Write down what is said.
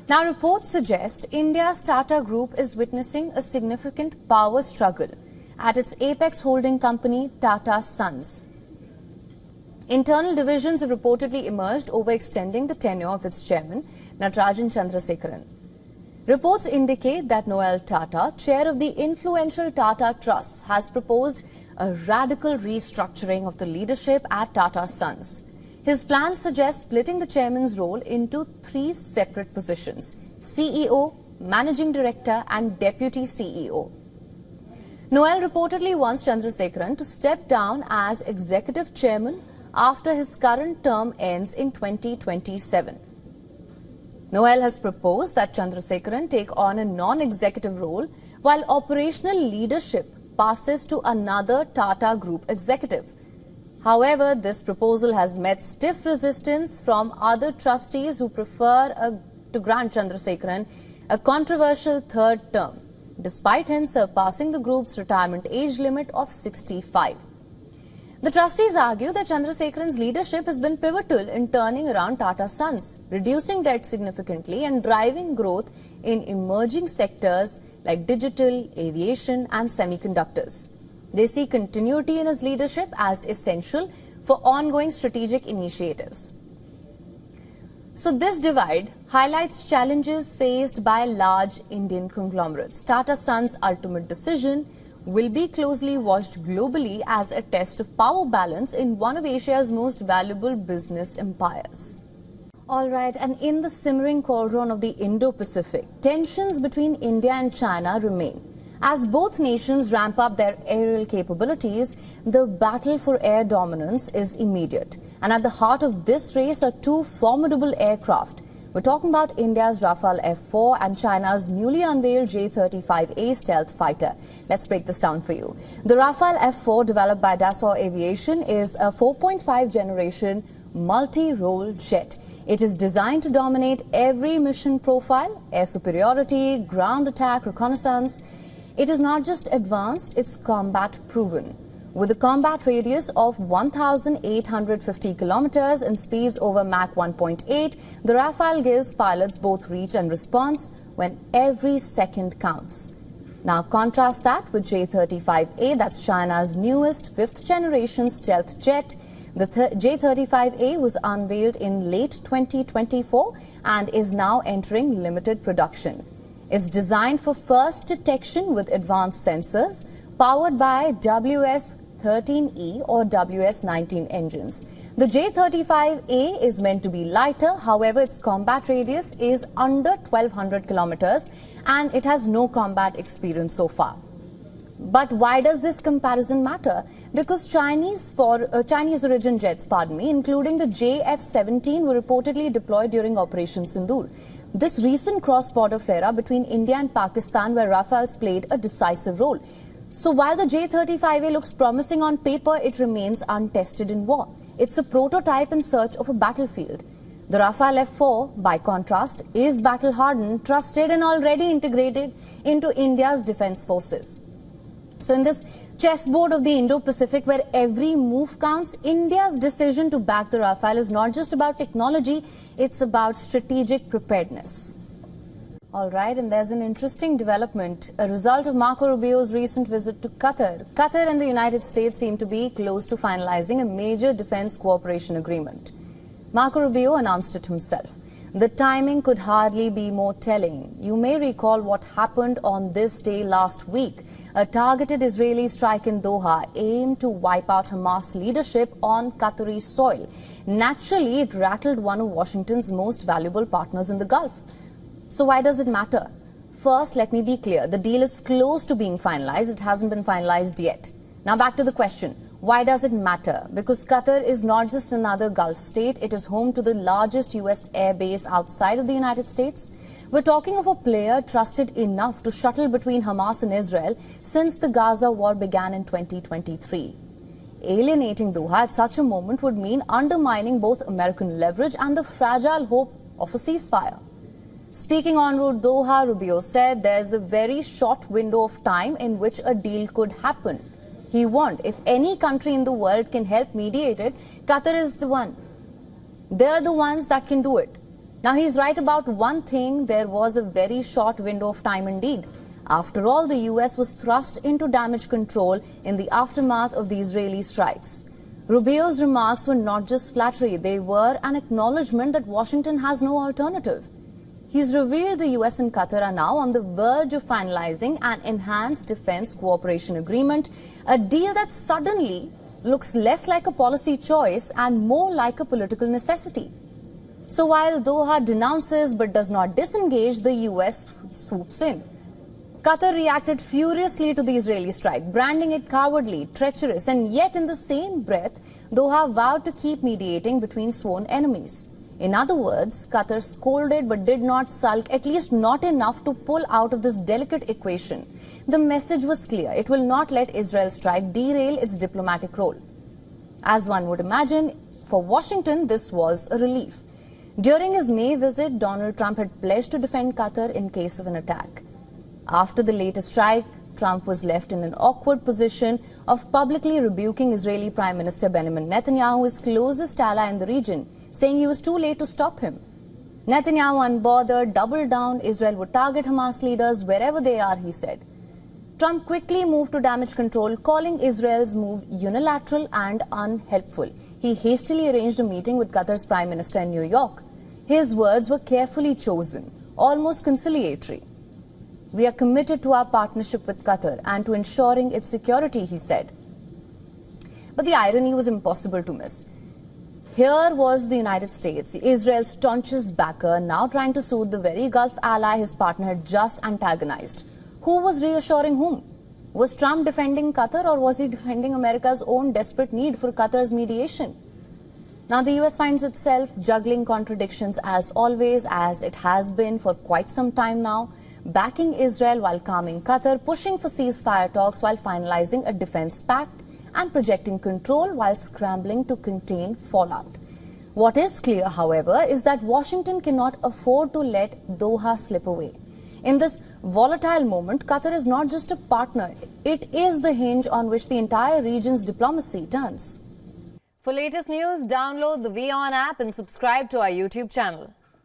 Now, reports suggest India's Tata Group is witnessing a significant power struggle at its apex holding company, Tata Sons. Internal divisions have reportedly emerged over extending the tenure of its chairman, Natarajan Chandrasekaran. Reports indicate that Noel Tata, chair of the influential Tata Trust, has proposed a radical restructuring of the leadership at Tata Sons. His plan suggests splitting the chairman's role into 3 separate positions: CEO, Managing Director and Deputy CEO. Noel reportedly wants Chandrasekaran to step down as executive chairman after his current term ends in 2027. Noel has proposed that Chandrasekaran take on a non-executive role while operational leadership passes to another Tata Group executive. However, this proposal has met stiff resistance from other trustees who prefer to grant Chandrasekaran a controversial third term, despite him surpassing the group's retirement age limit of 65. The trustees argue that Chandrasekaran's leadership has been pivotal in turning around Tata Sons, reducing debt significantly and driving growth in emerging sectors like digital, aviation and semiconductors. They see continuity in his leadership as essential for ongoing strategic initiatives. So this divide highlights challenges faced by large Indian conglomerates. Tata Sons' ultimate decision will be closely watched globally as a test of power balance in one of Asia's most valuable business empires. All right, and in the simmering cauldron of the Indo-Pacific, tensions between India and China remain. As both nations ramp up their aerial capabilities, the battle for air dominance is immediate. And at the heart of this race are 2 formidable aircraft. We're talking about India's Rafale F-4 and China's newly unveiled J-35A stealth fighter. Let's break this down for you. The Rafale F-4, developed by Dassault Aviation, is a 4.5 generation multi-role jet. It is designed to dominate every mission profile: air superiority, ground attack, reconnaissance. It is not just advanced, it's combat proven. With a combat radius of 1,850 kilometers and speeds over Mach 1.8, the Rafale gives pilots both reach and response when every second counts. Now contrast that with J-35A, that's China's newest 5th generation stealth jet. The J-35A was unveiled in late 2024 and is now entering limited production. It's designed for first detection with advanced sensors, powered by WS-13E or WS-19 engines. The J-35A is meant to be lighter, however its combat radius is under 1,200 kilometers and it has no combat experience so far. But why does this comparison matter? Because Chinese origin jets, including the JF-17, were reportedly deployed during Operation Sindoor. This recent cross-border flare-up between India and Pakistan, where Rafales played a decisive role. So while the J-35A looks promising on paper, it remains untested in war. It's a prototype in search of a battlefield. The Rafale F-4, by contrast, is battle-hardened, trusted and already integrated into India's defense forces. So in this chessboard of the Indo-Pacific, where every move counts, India's decision to back the Rafale is not just about technology, it's about strategic preparedness. All right, and there's an interesting development, a result of Marco Rubio's recent visit to Qatar. Qatar and the United States seem to be close to finalizing a major defense cooperation agreement. Marco Rubio announced it himself. The timing could hardly be more telling. You may recall what happened on this day last week. A targeted Israeli strike in Doha aimed to wipe out Hamas leadership on Qatari soil. Naturally, it rattled one of Washington's most valuable partners in the Gulf. So why does it matter? First, let me be clear. The deal is close to being finalized. It hasn't been finalized yet. Now back to the question. Why does it matter? Because Qatar is not just another Gulf state, it is home to the largest US air base outside of the United States. We're talking of a player trusted enough to shuttle between Hamas and Israel since the Gaza war began in 2023. Alienating Doha at such a moment would mean undermining both American leverage and the fragile hope of a ceasefire. Speaking en route Doha, Rubio said there's a very short window of time in which a deal could happen. He warned, if any country in the world can help mediate it, Qatar is the one. They're the ones that can do it. Now, he's right about one thing: there was a very short window of time indeed. After all, the US was thrust into damage control in the aftermath of the Israeli strikes. Rubio's remarks were not just flattery, they were an acknowledgement that Washington has no alternative. He's revealed the US and Qatar are now on the verge of finalizing an enhanced defense cooperation agreement, a deal that suddenly looks less like a policy choice and more like a political necessity. So while Doha denounces but does not disengage, the US swoops in. Qatar reacted furiously to the Israeli strike, branding it cowardly, treacherous, and yet in the same breath, Doha vowed to keep mediating between sworn enemies. In other words, Qatar scolded but did not sulk, at least not enough to pull out of this delicate equation. The message was clear: it will not let Israel's strike derail its diplomatic role. As one would imagine, for Washington, this was a relief. During his May visit, Donald Trump had pledged to defend Qatar in case of an attack. After the latest strike, Trump was left in an awkward position of publicly rebuking Israeli Prime Minister Benjamin Netanyahu, his closest ally in the region, saying he was too late to stop him. Netanyahu, unbothered, doubled down: Israel would target Hamas leaders wherever they are, he said. Trump quickly moved to damage control, calling Israel's move unilateral and unhelpful. He hastily arranged a meeting with Qatar's Prime Minister in New York. His words were carefully chosen, almost conciliatory. "We are committed to our partnership with Qatar and to ensuring its security," he said. But the irony was impossible to miss. Here was the United States, Israel's staunchest backer, now trying to soothe the very Gulf ally his partner had just antagonized. Who was reassuring whom? Was Trump defending Qatar, or was he defending America's own desperate need for Qatar's mediation? Now, the US finds itself juggling contradictions as always, as it has been for quite some time now, backing Israel while calming Qatar, pushing for ceasefire talks while finalizing a defense pact, and projecting control while scrambling to contain fallout. What is clear, however, is that Washington cannot afford to let Doha slip away. In this volatile moment, Qatar is not just a partner, it is the hinge on which the entire region's diplomacy turns. For latest news, download the WION app and subscribe to our YouTube channel.